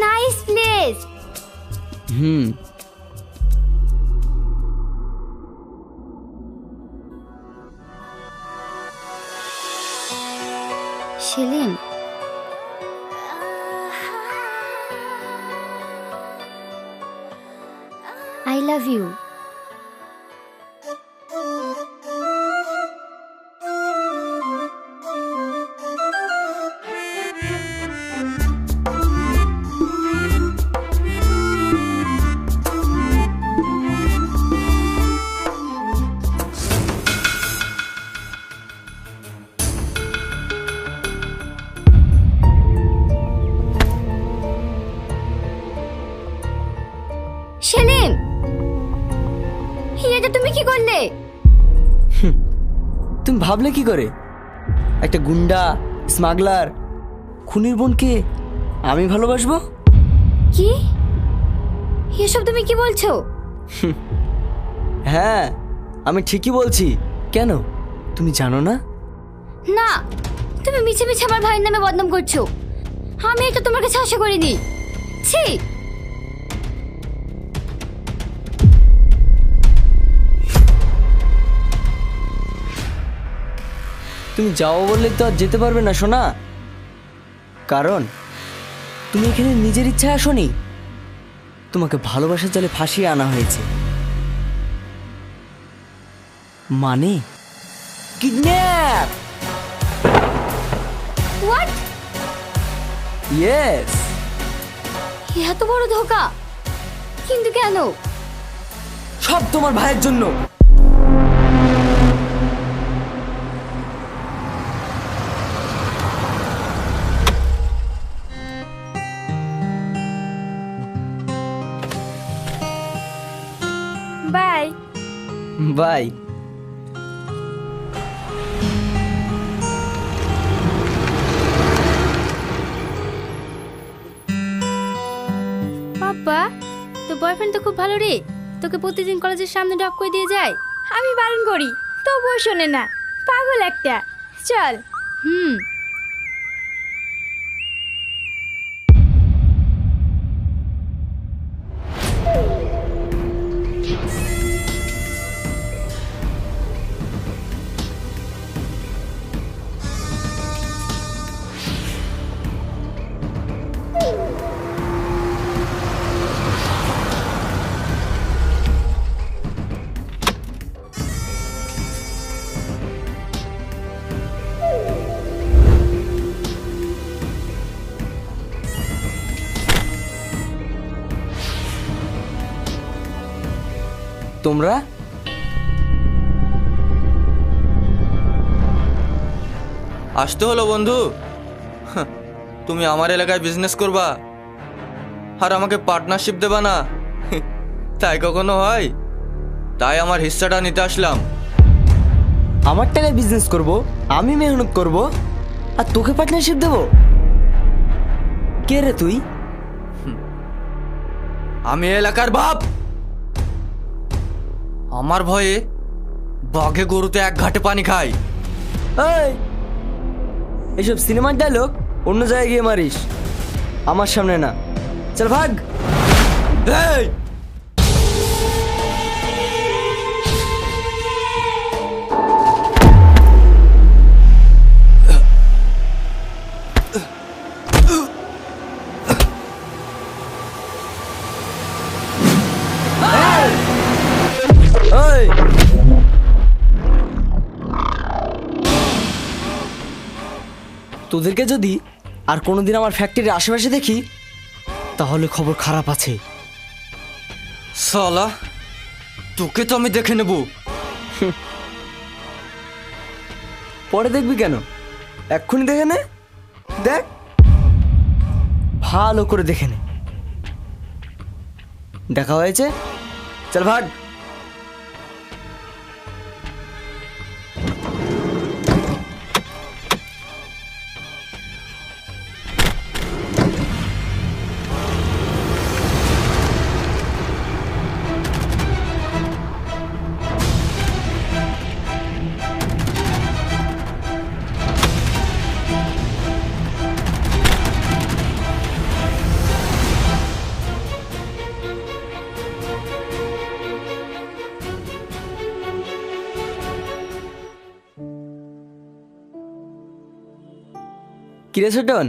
Nice place. Selim, I love you. Selim, এটা তুমি কি করলে? তুমি ভাবলে কি করে একটা গুন্ডা স্মাগলার খুনির বোনকে আমি ভালোবাসবো? কি এসব তুমি কি বলছো? হ্যাঁ, আমি ঠিকই বলছি। কেন, তুমি জানো না? না, তুমি মিছে মিছে আমার ভাইয়ের নামে বদনাম করছো। আমি এটা তোমার কাছে আশা করিনি। ছি। তুমি যাও বললে তো আর যেতে পারবে না সোনা, কারণ তুমি এখানে নিজের ইচ্ছায় আসোনি, তোমাকে ভালোবাসার জালে ফাঁসিয়ে আনা হয়েছে। মানে কিডন্যাপ। হোয়াট? ইয়েস। এত বড় ধোঁকা, কিন্তু কেন? সব তোমার ভাইয়ের জন্য। বাই। বাই। বাবা, তোর বয়ফ্রেন্ড তো খুব ভালো রে। তোকে প্রতিদিন কলেজের সামনে ড্রপ করে দিয়ে যায়। আমি বারণ করি, তবুও শোনে না। পাগল একটা। চল। তোমরা আসতে হলো বন্ধু। তুমি আমার এলাকায় বিজনেস করবা আর আমাকে পার্টনারশিপ দেবা না, তাই কখনো হয়? তাই আমার হিস্সাটা নিতে আসলাম। আমার টাকায় বিজনেস করব, আমি মেহনত করব, আর তোকে পার্টনারশিপ দেব? কে রে তুই? আমি এলাকার বাপ। আমার ভয়ে বাঘে গরুতে এক ঘাটে পানি খায়। এই, এসব সিনেমার ডায়লগ অন্য জায়গায় গিয়ে মারিস, আমার সামনে না। চল ভাগ। এই, এই, তোদেরকে যদি আর কোনোদিন আমার ফ্যাক্টরির আশেপাশে দেখি তাহলে খবর খারাপ আছে। শালা, তোকে তো আমি দেখে নেব। পরে দেখবি কেন, এক্ষুনি দেখে নে। দেখ, ভালো করে দেখে নে। দেখা হয়েছে, চল ভাগ। কিরে ছোটন,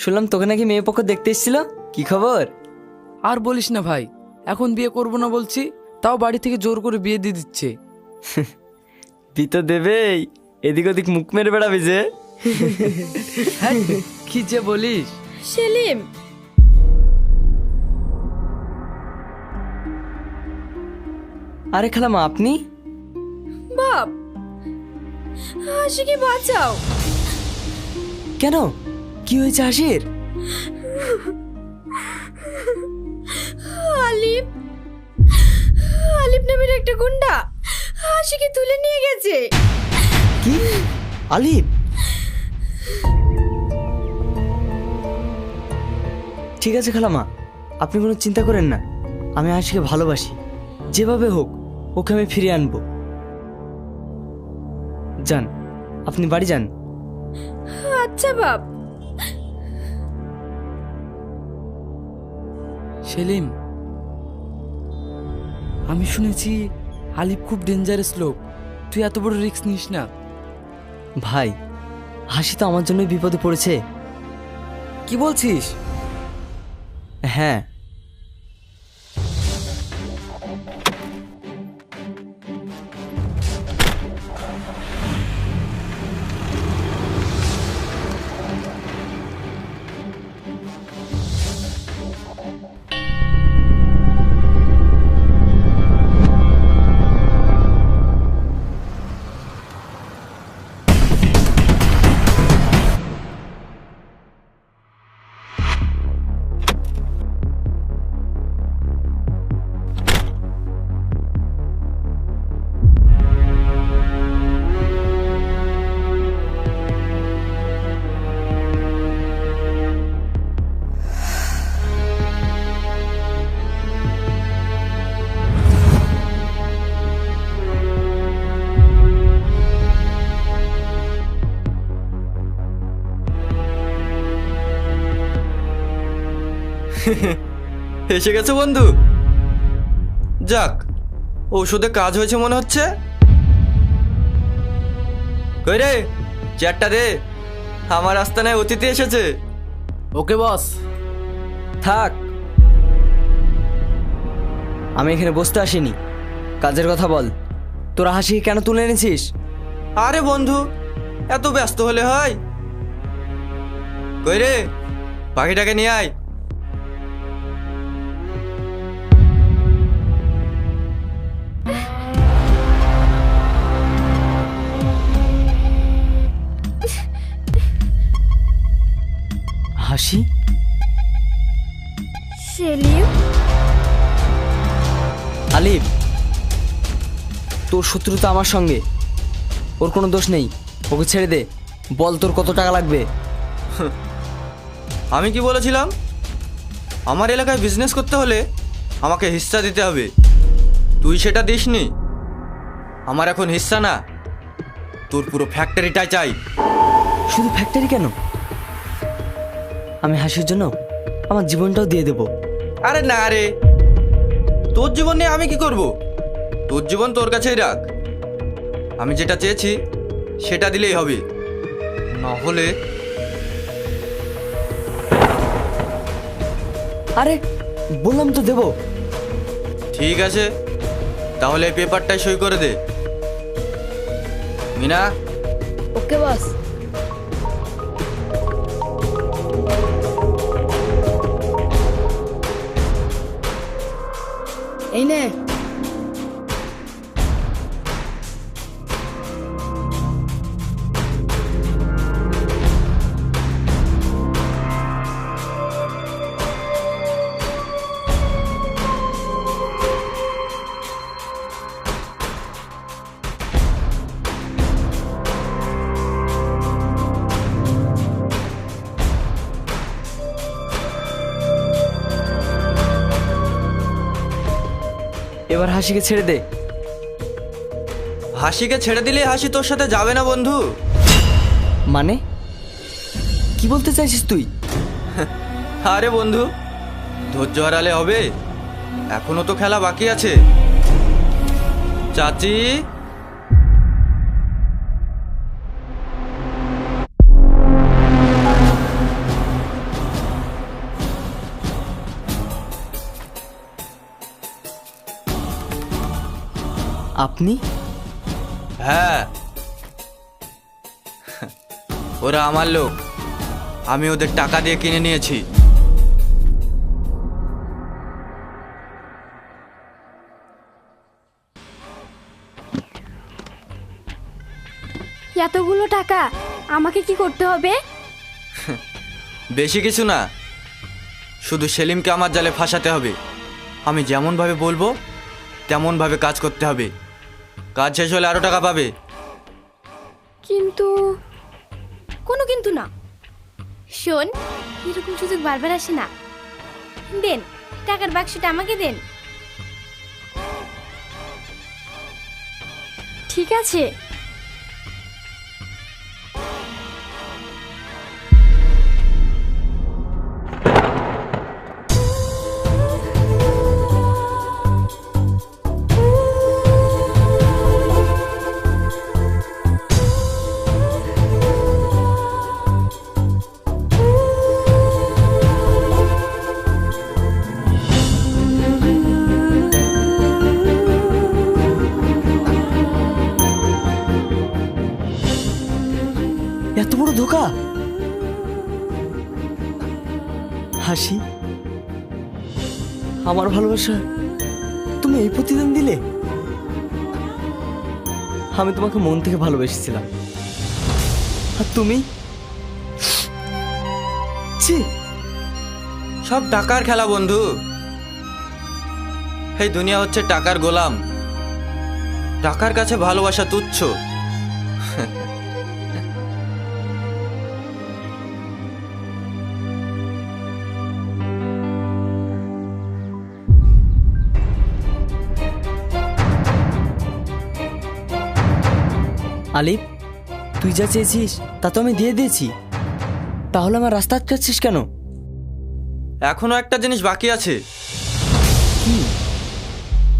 শুনলাম তোকে নাকি মেয়ে পক্ষ দেখতে এসেছিল, কি খবর? আর বলিস না ভাই, এখন বিয়ে করব না বলছি, তাও বাড়ি থেকে জোর করে বিয়ে দিয়ে দিচ্ছে। দি তো দেবেই, এদিক ওদিক মুখ মেরে বেড়াবি যে। হ্যাঁ, কি যে বলিস। সেলিম, আরে খালামা আপনি? বাপ, হাসিকে বাঁচাও। কেন, কি হয়েছে হাসির? আলিফ, আলিফ নামের একটা গুন্ডা হাসিকে তুলে নিয়ে গেছে। কি? আলিফ? ঠিক আছে খালামা, আপনি কোনো চিন্তা করেন না, আমি হাসিকে ভালোবাসি, যেভাবে হোক ওকে আমি ফিরিয়ে আনবো। যান, আপনি বাড়ি যান। আচ্ছা বাপ। সেলিম, আমি শুনেছি আলিফ খুব ডেঞ্জারাস লোক, তুই এত বড় রিস্ক নিস না। ভাই, হাসি তো আমার জন্যই বিপদে পড়েছে। কি বলছিস? হ্যাঁ, এসে গেছে বন্ধু। যাক, ঔষধে কাজ হয়েছে মনে হচ্ছে। কই রে, চেয়ারটা দে, আমার আস্তানায় অতিথি এসেছে। ওকে বস। থাক, আমি এখানে বসতে আসিনি, কাজের কথা বল। তোরা হাসিকে কেন তুলে এনেছিস? আরে বন্ধু, এত ব্যস্ত হলে হয়? কই রে, পাখিটাকে নিয়ে আয়। হাসি? সেলিম, আলিফ, তোর শত্রুতা আমার সঙ্গে, ওর কোনো দোষ নেই, ওকে ছেড়ে দে। বল তোর কত টাকা লাগবে? আমি কি বলেছিলাম? আমার এলাকায় বিজনেস করতে হলে আমাকে হিস্সা দিতে হবে। তুই সেটা দিসনি। আমার এখন হিস্সা না, তোর পুরো ফ্যাক্টরিটাই চাই। শুধু ফ্যাক্টরি কেন, আমি হাসির জন্য আমার জীবনটাও দিয়ে দেব। আরে না রে, তোর জীবন নিয়ে আমি কি করব? তোর জীবন তোর কাছেই রাখ। আমি যেটা চেয়েছি সেটা দিলেই হবে, না হলে। আরে বললাম তো দেব। ঠিক আছে, তাহলে এই পেপারটায় সই করে দে। মিনা, ওকে বস। এই নে। এবার হাসিকে ছেড়ে দে। হাসিকে ছেড়ে দিলে হাসি তোর সাথে যাবে না বন্ধু। মানে কি বলতে চাইছিস তুই? আরে বন্ধু, ধৈর্য হারালে হবে, এখনো তো খেলা বাকি আছে। চাচি, আপনি? হ্যাঁ, ওরা আমার লোক, আমি ওদের টাকা দিয়ে কিনে নিয়েছি। এতগুলো টাকা আমাকে কি করতে হবে? বেশি কিছু না, শুধু সেলিমকে আমার জালে ফাঁসাতে হবে। আমি যেমনভাবে বলবো তেমনভাবে কাজ করতে হবে। কাজ শেষ হলে আরও টাকা পাবে। কিন্তু কোনো কিন্তু না। শোন, এরকম সুযোগ বারবার আসে না। দেন, টাকার বাক্সটা আমাকে দেন। ঠিক আছে। এত বড় ধোকা! হাসি, আমার ভালোবাসা তুমি এই প্রতিদান দিলে? আমি তোমাকে মন থেকে ভালোবেসেছিলাম, আর তুমি? ছি! সব টাকার খেলা বন্ধু। এই দুনিয়া হচ্ছে টাকার গোলাম। টাকার কাছে ভালোবাসা তুচ্ছ। আলিফ, তুই যা চেয়েছিস তা তো আমি দিয়ে দিয়েছি, তাহলে আমার রাস্তা আটকাচ্ছিস কেন? এখনো একটা জিনিস বাকি আছে, কি?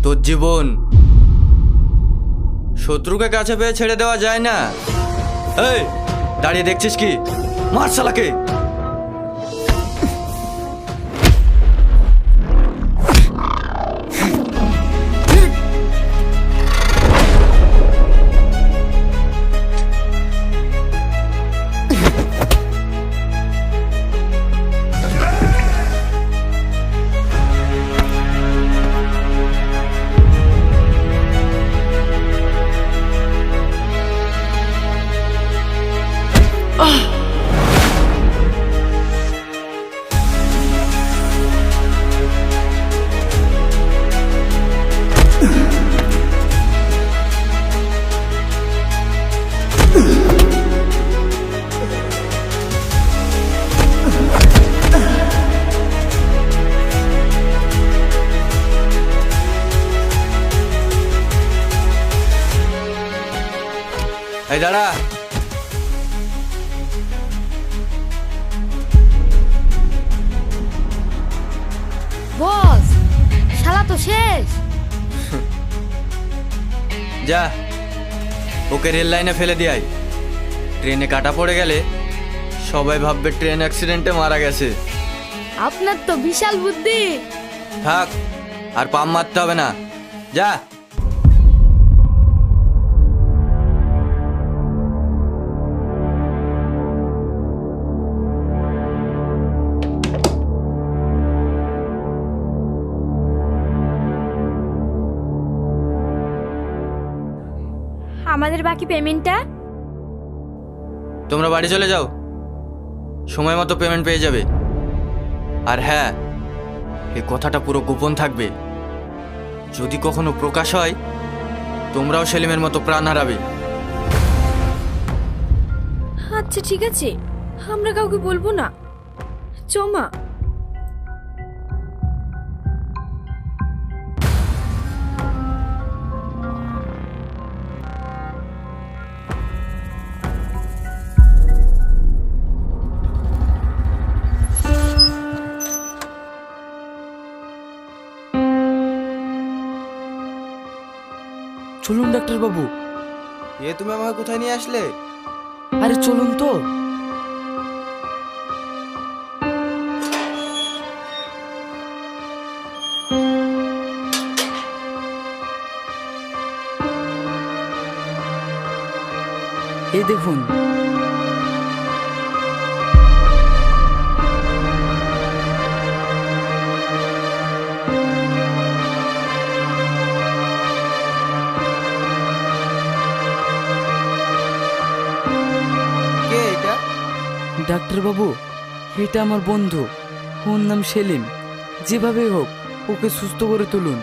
তোর জীবন। শত্রুকে কাছে পেয়ে ছেড়ে দেওয়া যায় না। এই, দাঁড়িয়ে দেখছিস কি? মার শালাকে। এই দাঁড়া। বস, শালা তো শেষ। যা, ওকে রেল লাইনে ফেলে দিয়াই। ট্রেনে কাটা পড়ে গেলে সবাই ভাববে ট্রেন অ্যাক্সিডেন্টে মারা গেছে। আপনার তো বিশাল বুদ্ধি। থাক, আর পাম মারতে হবে না। যা। আমাদের বাকি পেমেন্টটা? তোমরা বাড়ি চলে যাও, সময় মতো পেমেন্ট পেয়ে যাবে। আর হ্যাঁ, এই কথাটা পুরো গোপন থাকবে। যদি কখনো প্রকাশ হয়, তোমরাও সেলিমের মতো প্রাণ হারাবে। আচ্ছা ঠিক আছে, আমরা কাউকে বলবো না। চমা। চলুন ডাক্তার বাবু। তুমি আমাকে কোথায় নিয়ে আসলে? আরে চলুন তো। এই দেখুন। কে এটা? ডাক্তারবাবু, এটা আমার বন্ধু, ওর নাম সেলিম। যেভাবে হোক ওকে সুস্থ করে তুলুন।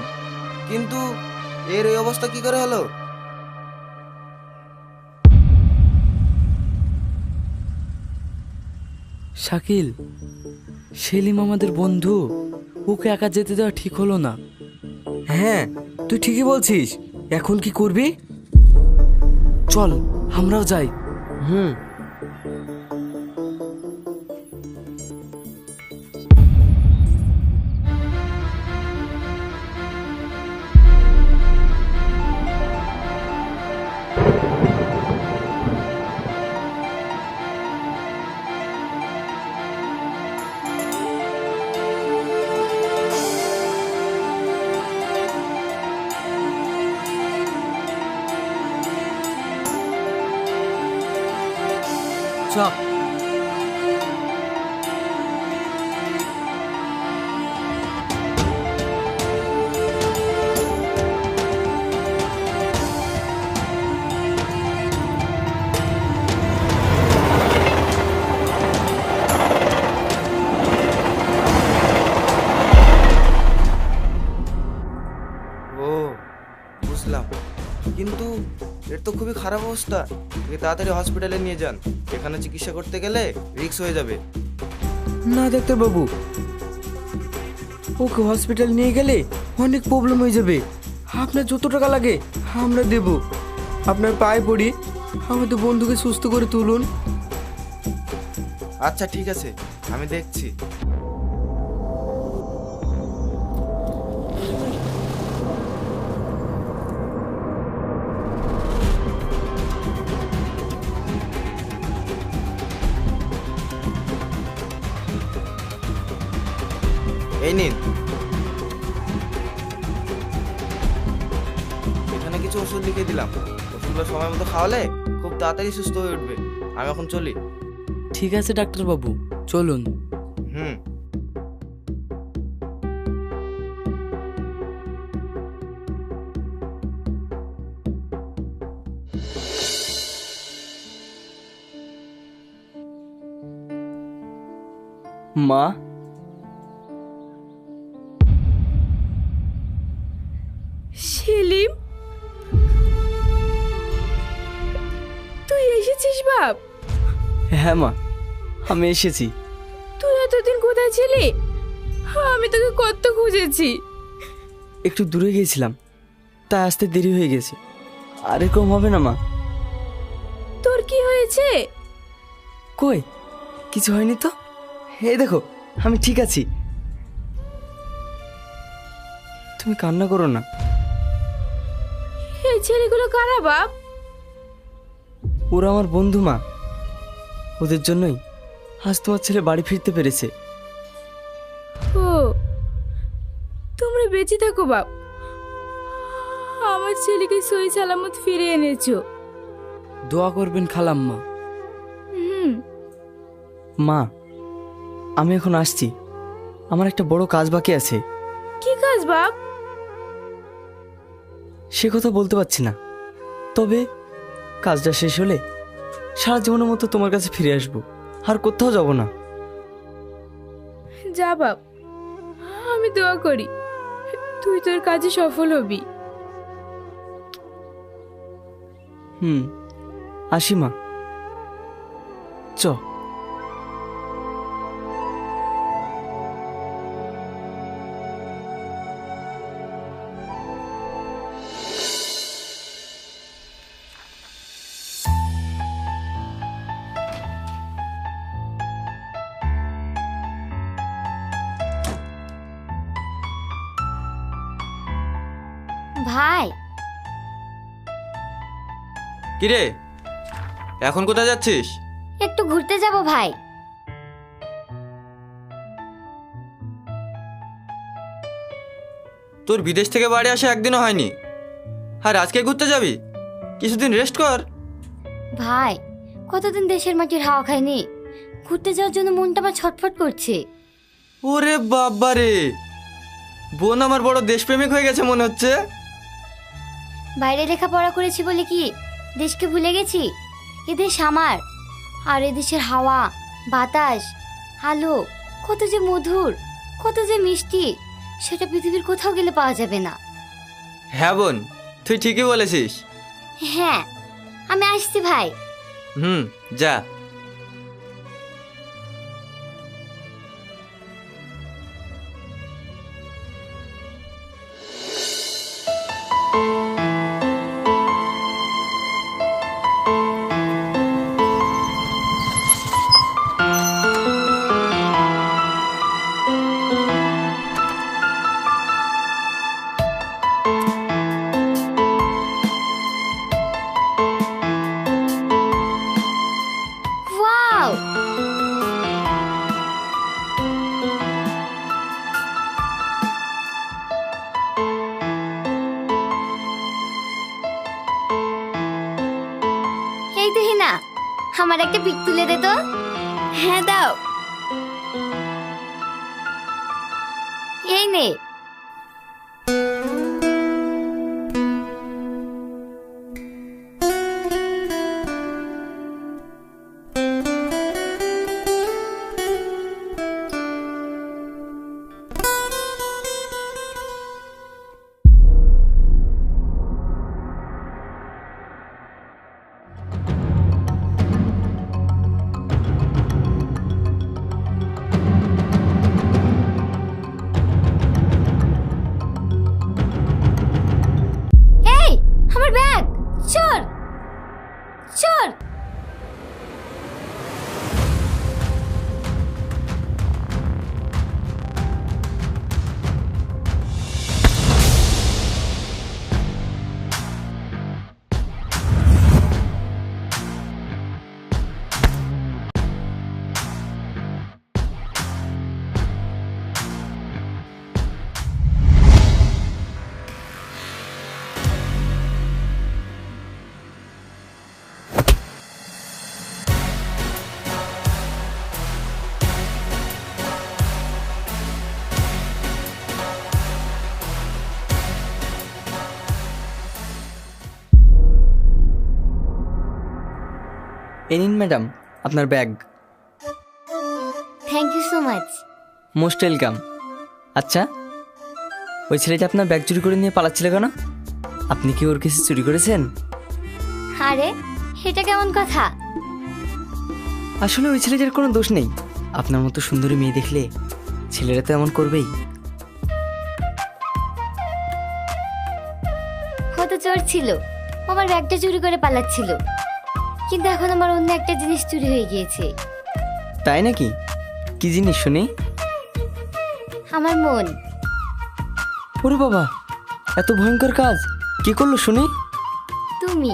কিন্তু এর এই অবস্থা কি করে হলো? শাকিল, সেলিম আমাদের বন্ধু, ওকে একা যেতে দেওয়া ঠিক হলো না। হ্যাঁ, তুই ঠিকই বলছিস। এখন কি করবি? চল আমরাও যাই। হুম। চ। ও, বুঝলাম। কিন্তু এর তো খুবই খারাপ অবস্থা। একে তাড়াতাড়ি হসপিটালে নিয়ে যান। এখানে চিকিৎসা করতে গেলে রিস্ক হয়ে যাবে। না ডাক্তারবাবু, ওকে হসপিটাল নিয়ে গেলে অনেক প্রবলেম হয়ে যাবে। আপনার যত টাকা লাগে আমরা দেব। আপনার পায়ে পড়ি, আমাদের বন্ধুকে সুস্থ করে তুলুন। আচ্ছা ঠিক আছে, আমি দেখছি। এই নিন, এখানে কিছু ওষুধ লিখে দিলাম। ওষুধগুলো সময় মতো খাওয়ালে খুব তাড়াতাড়ি সুস্থ হয়ে উঠবে। আমি এখন চলি। ঠিক আছে ডাক্তারবাবু, চলুন। হুম। মা, সেলিম, তুই এসেছিস বাপ? হ্যাঁ মা, আমি এসেছি। তুই এতদিন কোথায় ছিলি? আমি তোকে কত খুঁজেছি। একটু দূরে গিয়েছিলাম, তাই আসতে দেরি হয়ে গেছে। আর এরকম হবে না মা। তোর কি হয়েছে? কই, কিছু হয়নি তো। এই দেখো, আমি ঠিক আছি। তুমি কান্না করো না। এই ছেলেগুলো কারা বাপ? ওরা আমার বন্ধু মা। ওদের জন্যই আজ তোমার ছেলে বাড়ি ফিরতে পেরেছে। ও, তোমরা বেঁচে থাকো বাপ। আমার ছেলেকে সই সালামত ফিরে এনেছো। দোয়া করবেন খালাম্মা। হুম। মা, আমি এখন আসছি। আমার একটা বড় কাজ বাকি আছে। কি কাজ বাপ? সে কথা বলতে পারছি না, তবে কাজটা শেষ হলে সারা জীবনের মতো তোমার কাছে ফিরে আসবো। আর কোথাও যাব না। যা বাপ, আমি দোয়া করি তুই তোর কাজে সফল হবি। আসি মা, চ। ভাই, কিরে, এখন কোথায় যাচ্ছিস? একটু ঘুরতে যাব ভাই। তোর বিদেশ থেকে বাড়ি আসা একদিনও হয়নি, আর আজকে ঘুরতে যাবি? কিছুদিন রেস্ট কর। ভাই, কতদিন দেশের মাটির হাওয়া খাইনি, ঘুরতে যাওয়ার জন্য মনটা আমার ছটফট করছে। ওরে বাবা রে, বোন আমার বড় দেশপ্রেমিক হয়ে গেছে মনে হচ্ছে। বাইরে লেখাপড়া করেছি বলে কি দেশকে ভুলে গেছি? এ দেশ আমার, আর এ দেশের হাওয়া, বাতাস, আলো কত যে মধুর, কত যে মিষ্টি, সেটা পৃথিবীর কোথাও গেলে পাওয়া যাবে না। হ্যাঁ বোন, তুই ঠিকই বলেছিস। হ্যাঁ, আমি আসছি ভাই। যা। ওয়াও, এই দেখি না, আমার একটা পিক তুলে দে তো। হ্যাঁ দাও। এই নে। এই, আমার ব্যাগ চোর, চোর। এ নিন ম্যাডাম আপনার bag. Thank you so much. Most welcome. আচ্ছা, ওই ছেলেটা আপনার ব্যাগ চুরি করে নিয়ে পালাচ্ছিল কেন? আপনি কি ওর কিছু চুরি করেছেন? আরে, এটা কেমন কথা? আসলে ওই ছেলেটার কোনো দোষ নেই। আপনার মতো সুন্দরী মেয়ে দেখলে ছেলেরা তো এমন করবেই। ও তো চোর ছিল, ও আমার ব্যাগটা চুরি করে পালাচ্ছিল, কিন্তু এখন আমার অন্য একটা জিনিস চুরি হয়ে গিয়েছে। তাই নাকি? কি জিনিস শুনি? আমার মন। ওরে বাবা, এত ভয়ঙ্কর কাজ কি করলো শুনি? তুমি।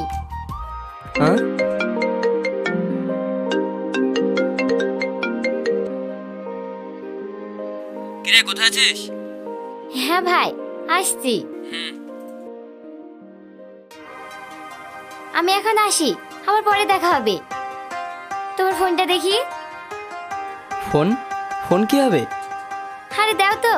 হ্যাঁ? কিরে, কোথায় আছিস? হ্যাঁ ভাই, আসছি। আমি এখন আসি, আবার পরে দেখা হবে। তোমার ফোনটা দেখি। ফোন? ফোন কি হবে? আরে দাও তো।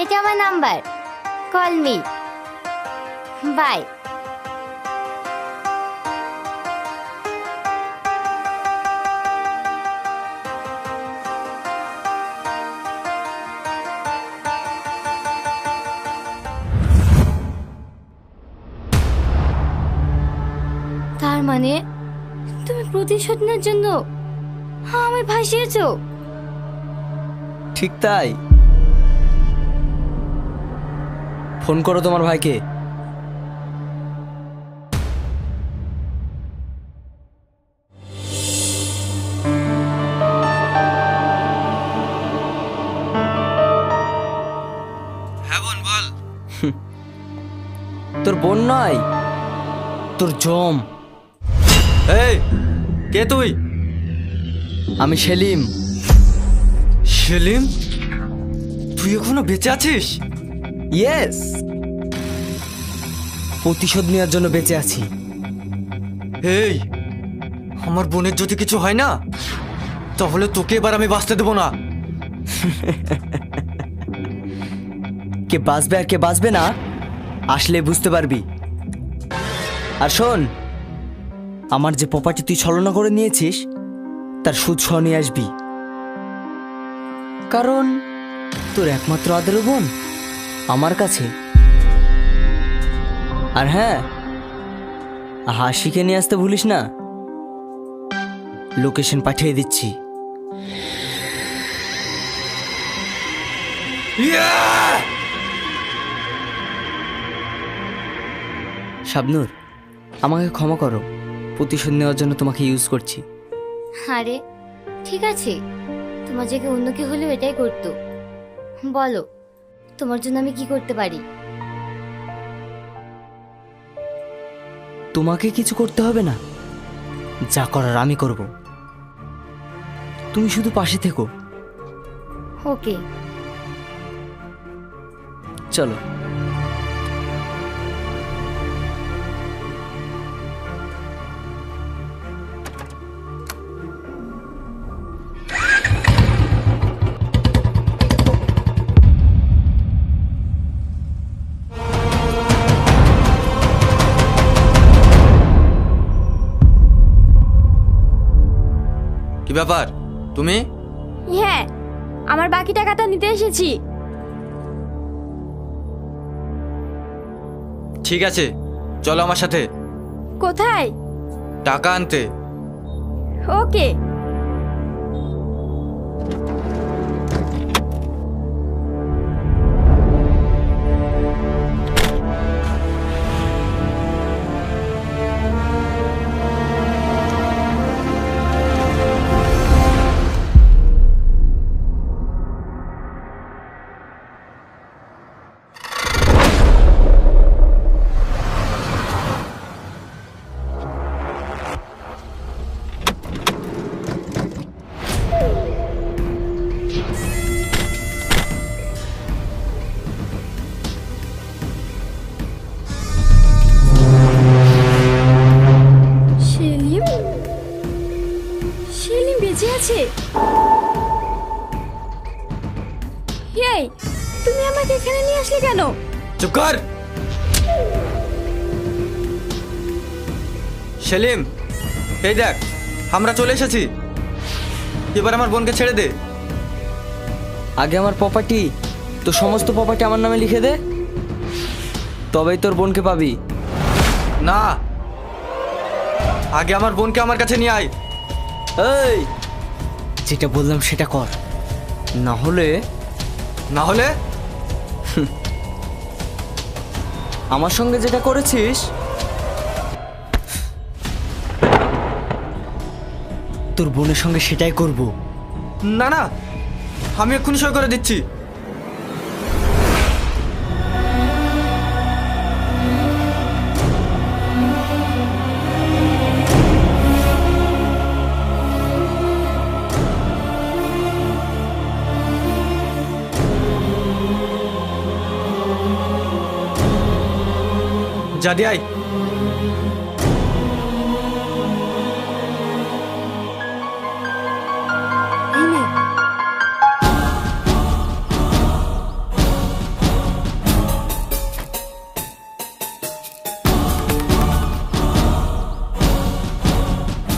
এটা আমার নাম্বার, কল মি। বাই। তার মানে তুমি প্রতিশোধ নেওয়ার জন্য আমায় ফাঁসিয়েছো? ঠিক তাই। ফোন করো তোমার ভাইকে। হ্যাঁ বোন বল। তোর বোন নয়, তোর জম। এই কে তুই? আমি সেলিম। সেলিম, তুই এখনো বেঁচে আছিস? ইয়েস, প্রতিশোধ নেওয়ার জন্য বেঁচে আছি। এই, আমার বোনের যদি কিছু হয় না, তাহলে তোকে এবার আমি বাঁচতে দেবো না। কে বাঁচবে আর কে বাঁচবে না আসলে বুঝতে পারবি। আর শোন, আমার যে প্রপার্টি তুই ছলনা করে নিয়েছিস তার সুদ সহ নিয়ে আসবি, কারণ তোর একমাত্র আদরের বোন আমার কাছে। আর হ্যাঁ, হাসিকে নিয়ে আসতে ভুলিস না, লোকেশন পাঠিয়ে দিচ্ছি। শাবনূর, আমাকে ক্ষমা করো, প্রতিশোধ নেওয়ার জন্য তোমাকে ইউজ করছি। আরে ঠিক আছে, তোমার জায়গায় অন্য কেউ হলেও এটাই করতো। বলো, তোমার জন্য আমি কি করতে পারি? তোমাকে কিছু করতে হবে না, যা করার আমি করব। তুমি শুধু পাশে থেকো। ওকে। চলো। কি ব্যাপার, তুমি? হ্যাঁ, আমার বাকি টাকাটা নিতে এসেছি। ঠিক আছে, চলো আমার সাথে। কোথায়? টাকা আনতে। ওকে। সেলিম, সেলিম বেঁচে আছে? এই, তুমি আমাকে এখানে নিয়ে আসলে কেন? চুপ কর। সেলিম, এই দেখ, আমরা চলে এসেছি। এবার আমার বোনকে ছেড়ে দে। আগে আমার প্রপার্টি, তো সমস্ত প্রপার্টি আমার নামে লিখে দে, তবেই তোর বোনকে পাবি। না, আগে আমার বোনকে আমার কাছে নিয়ে আয়। এই, যেটা বললাম সেটা কর, না হলে না হলে আমার সঙ্গে যেটা করেছিস তোর বোনের সঙ্গে সেটাই করব। না না, আমি এক্ষুনি সই করে দিচ্ছি। যা দিয়ে আয়। এই নে।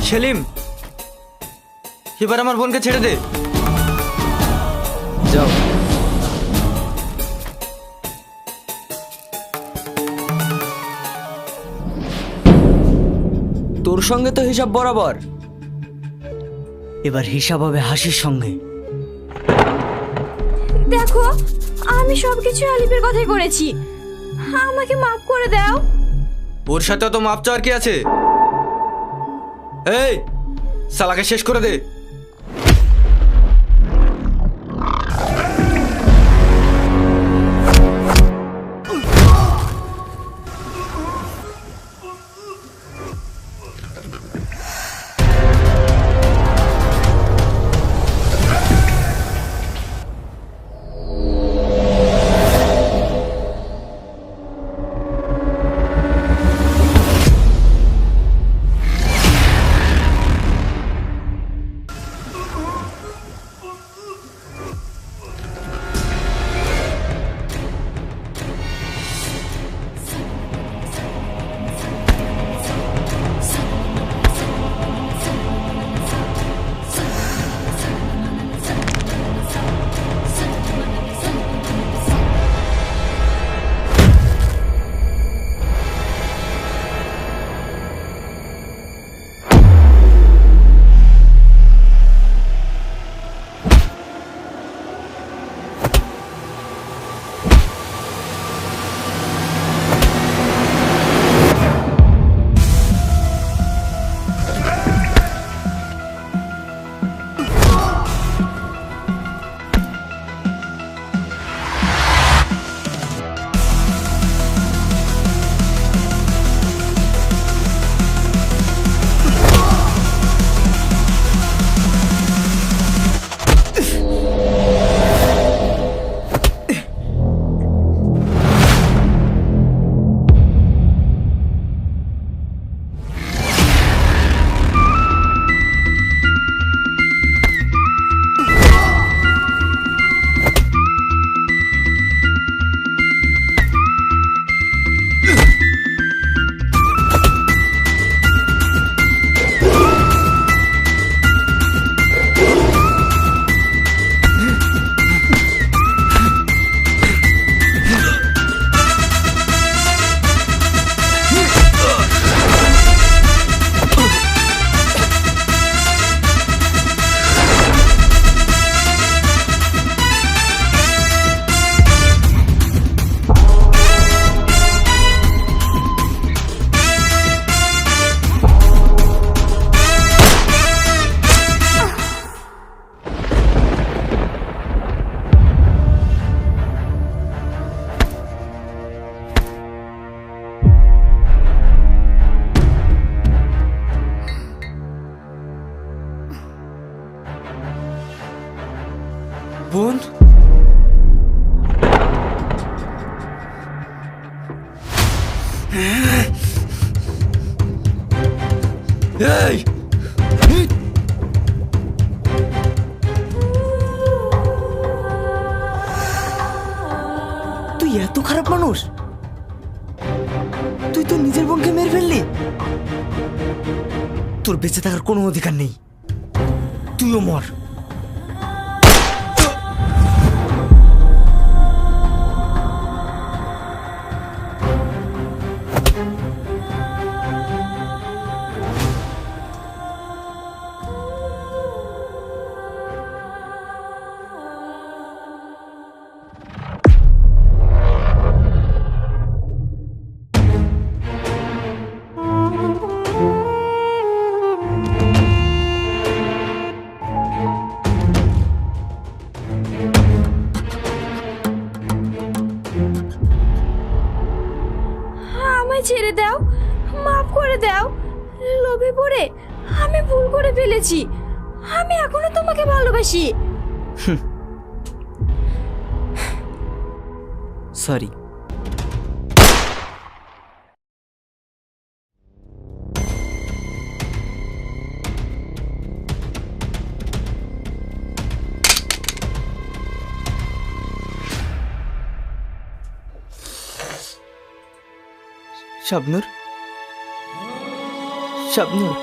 সেলিম, এবার আমার বোনকে ছেড়ে দে। যাও। তোর সঙ্গে তো হিসাব বরাবর, এবার হিসাব হবে হাসির সঙ্গে। দেখো, আমি সবকিছু আলিফের কথাই করেছি, আমাকে মাফ করে দাও। ওর সাথে তো মাপ চাওয়ার কি আছে? এই, শালাকে শেষ করে দে। বোন, এই তুই এত খারাপ মানুষ? তুই তো নিজের বোনকে মেরে ফেললি। তোর বেঁচে থাকার কোনো অধিকার নেই, তুইও মর। আমায় ছেড়ে দাও, মাফ করে দাও। লোভে পড়ে আমি ভুল করে ফেলেছি। আমি এখনো তোমাকে ভালোবাসি। সরি। শাবনূর, শাবনূর,